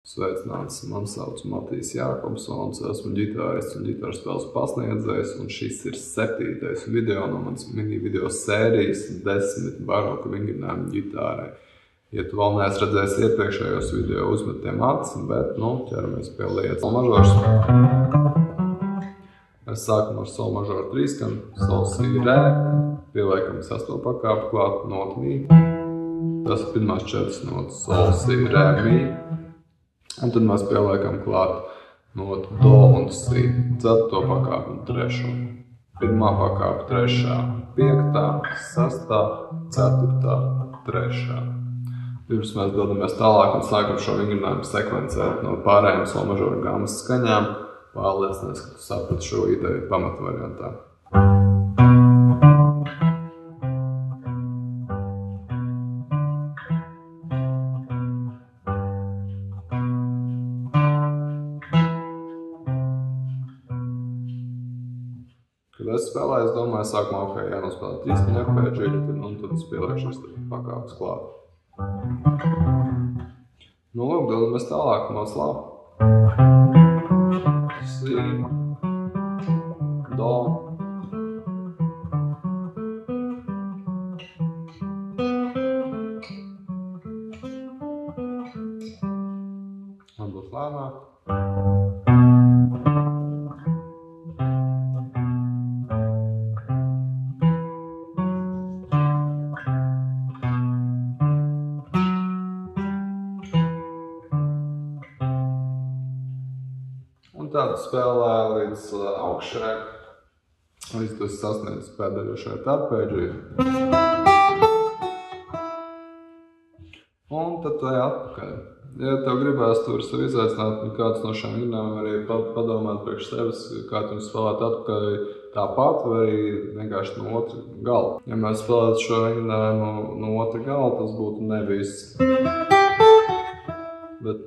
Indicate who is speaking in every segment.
Speaker 1: Sveicināts, mani sauc Matīs Jākopsons, esmu ģitārists un ģitāras spēles pasniedzējs, un šis ir 7. video no manas mini-video sērijas 10 baroka vingrinājumi ģitārai. Ja tu vēl neesi redzējis iepriekšējos video, uzmetiem acis, bet, ķeramies pie lietas. Sol mažors. Mēs sākam ar sol mažoru trīskanu, sol si rē, pieliekam 6. pakāpi klāt, notu mī. Tas ir pirmās 4 notas, sol si rē, mī. Un tad mēs pieliekam klāt notu do un si, 4. pakāpi un 3. Pirmā pakāpe 3, 5, 6, 4, 3. Pirms mēs dodamies tālāk un sākam šo vingrinājumu sekvencēt no pārējām sol mažoru gammas skaņām, pārliecinies, ka tu saprati šo ideju pamatvariantā. Kad es spēlēju, es domāju, sākumā, jānospēlē trīskaņa arpēģi, un tad es pieliekšu šis pakāpes klāt. Lūk, dodamies tālāk no slā. Si, do. Varbūt lēnāk. Un tādu spēlē līdz augšai, līdz tu esi sasniedzis pēdējo šeit arpēģi. Un tad tu ej atpakaļ. Ja tev gribēs tur sev izaicināt kāds no šiem vingrinājumiem, arī padomāt priekš sevis, kā tu spēlēt atpakaļ tāpat, vai arī vienkārši no otra gala. Ja mēs spēlētu šo vingrinājumu no otra gala, tas būtu nevis. Bet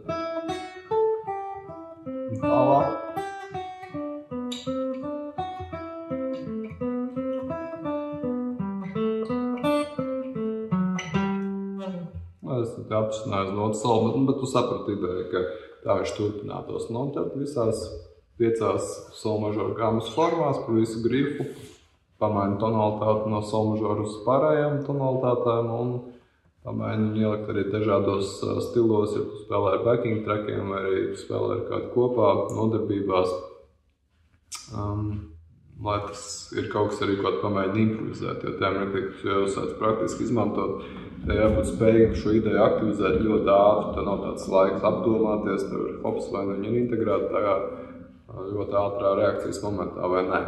Speaker 1: tālāk. Es te apstināju uz notu soli, bet tu saprati ideju, ka tā viņš turpinātos. Un tad visās 5 sol mažoru gammas formās par visu grifu pamaini tonalitāti no sol mažoru uz pārējām tonalitātēm un pamēģini ielikt arī dažādos stilos, ja tu spēlē ar backing trackiem vai arī tu spēlē ar kādu kopā nodarbībās. Lai tas ir kaut kas arī, ko tu pamēģini improvizēt, jo tajā mirklī, ka tu jau sāc praktiski izmantot, te jābūt spējīgam šo ideju aktivizēt ļoti ātri, tev nav tāds laiks apdomāties, tev ir hops vai nu viņi ir integrēti tajā ļoti ātrā reakcijas momentā vai nē.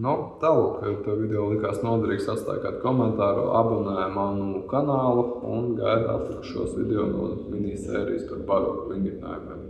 Speaker 1: Tālāk, ja tev video likās noderīgs, atstāj kādu komentāru, abonē manu kanālu un gaida atlikušos video no minisērijas par baroku vingrinājumiem.